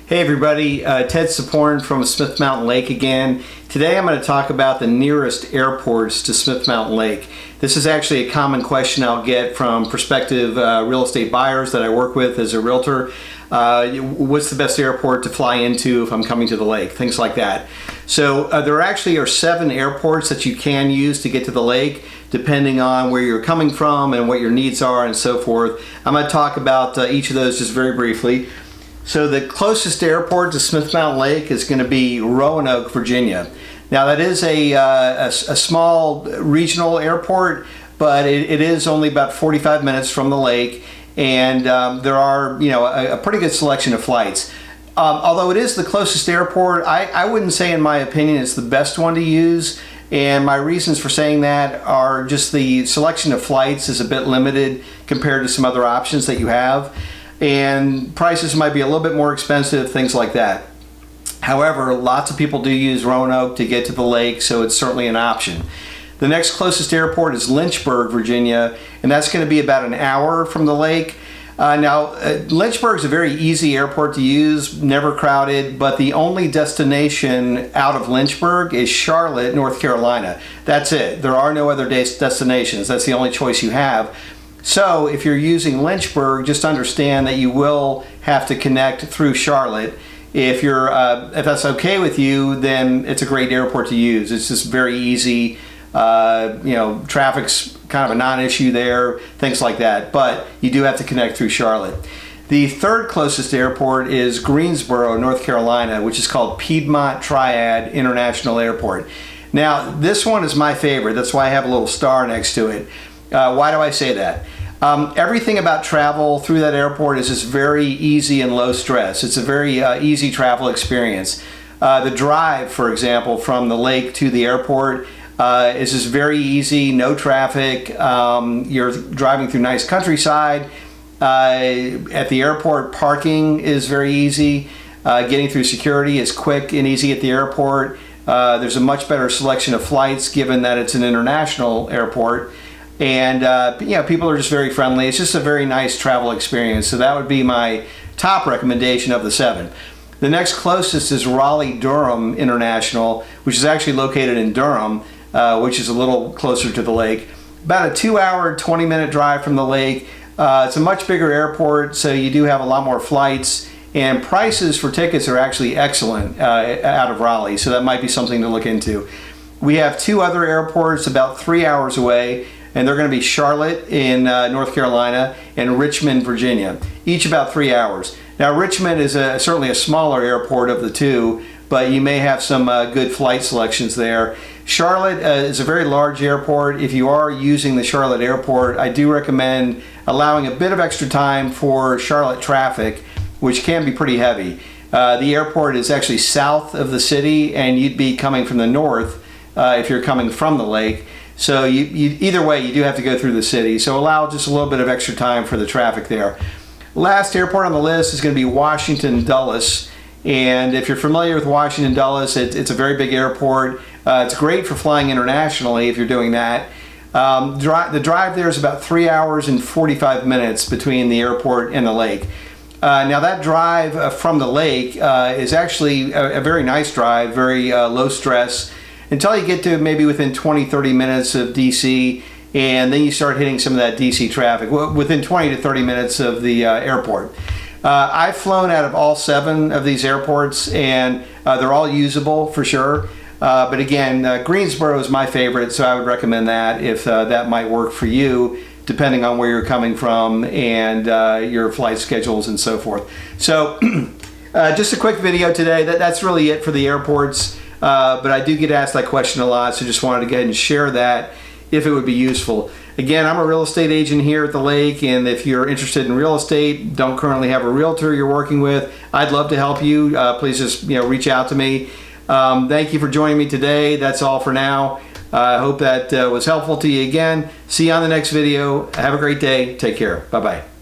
Hey everybody, Ted Saporn from Smith Mountain Lake again. Today I'm going to talk about the nearest airports to Smith Mountain Lake. This is actually a common question I'll get from prospective real estate buyers that I work with as a realtor. What's the best airport to fly into if I'm coming to the lake? Things like that. So there actually are 7 airports that you can use to get to the lake, depending on where you're coming from and what your needs are and so forth. I'm going to talk about each of those just very briefly. So the closest airport to Smith Mountain Lake is going to be Roanoke, Virginia. Now that is a small regional airport, but it is only about 45 minutes from the lake, and there are a pretty good selection of flights. Although it is the closest airport, I wouldn't say in my opinion it's the best one to use, and my reasons for saying that are just the selection of flights is a bit limited compared to some other options that you have, and prices might be a little bit more expensive, things like that. However, lots of people do use Roanoke to get to the lake, so it's certainly an option. The next closest airport is Lynchburg, Virginia, and that's going to be about an hour from the lake. Lynchburg is a very easy airport to use, never crowded, but the only destination out of Lynchburg is Charlotte, North Carolina. That's it. There are no other destinations. That's the only choice you have. So if you're using Lynchburg, just understand that you will have to connect through Charlotte. If that's okay with you, then it's a great airport to use. It's just very easy. Traffic's kind of a non-issue there, things like that. But you do have to connect through Charlotte. The third closest airport is Greensboro, North Carolina, which is called Piedmont Triad International Airport. Now, this one is my favorite. That's why I have a little star next to it. Why do I say that? Everything about travel through that airport is just very easy and low stress. It's a very easy travel experience. The drive, for example, from the lake to the airport is just very easy, no traffic. You're driving through nice countryside. At the airport, parking is very easy. Getting through security is quick and easy at the airport. There's a much better selection of flights given that it's an international airport. And people are just very friendly. It's just a very nice travel experience. So that would be my top recommendation of the 7. The next closest is Raleigh-Durham International, which is actually located in Durham, which is a little closer to the lake. About a 2-hour, 20-minute drive from the lake. It's a much bigger airport, so you do have a lot more flights. And prices for tickets are actually excellent out of Raleigh, so that might be something to look into. We have 2 other airports about 3 hours away, and they're going to be Charlotte in North Carolina and Richmond, Virginia, each about 3 hours. Now, Richmond is certainly a smaller airport of the 2, but you may have some good flight selections there. Charlotte is a very large airport. If you are using the Charlotte airport, I do recommend allowing a bit of extra time for Charlotte traffic, which can be pretty heavy. The airport is actually south of the city, and you'd be coming from the north if you're coming from the lake. So either way, you do have to go through the city. So allow just a little bit of extra time for the traffic there. Last airport on the list is going to be Washington Dulles. And if you're familiar with Washington Dulles, it's a very big airport. It's great for flying internationally if you're doing that. The drive there is about 3 hours and 45 minutes between the airport and the lake. Now that drive from the lake is actually a very nice drive, very low stress, until you get to maybe within 20-30 minutes of DC, and then you start hitting some of that DC traffic within 20 to 30 minutes of the airport. I've flown out of all 7 of these airports, and they're all usable for sure. But again, Greensboro is my favorite, so I would recommend that if that might work for you, depending on where you're coming from and your flight schedules and so forth. So just a quick video today. That's really it for the airports. But I do get asked that question a lot, so just wanted to go ahead and share that if it would be useful. Again, I'm a real estate agent here at the lake, and if you're interested in real estate, don't currently have a realtor you're working with, I'd love to help you. Please just reach out to me. Thank you for joining me today. That's all for now. I hope that was helpful to you again. See you on the next video. Have a great day. Take care. Bye-bye.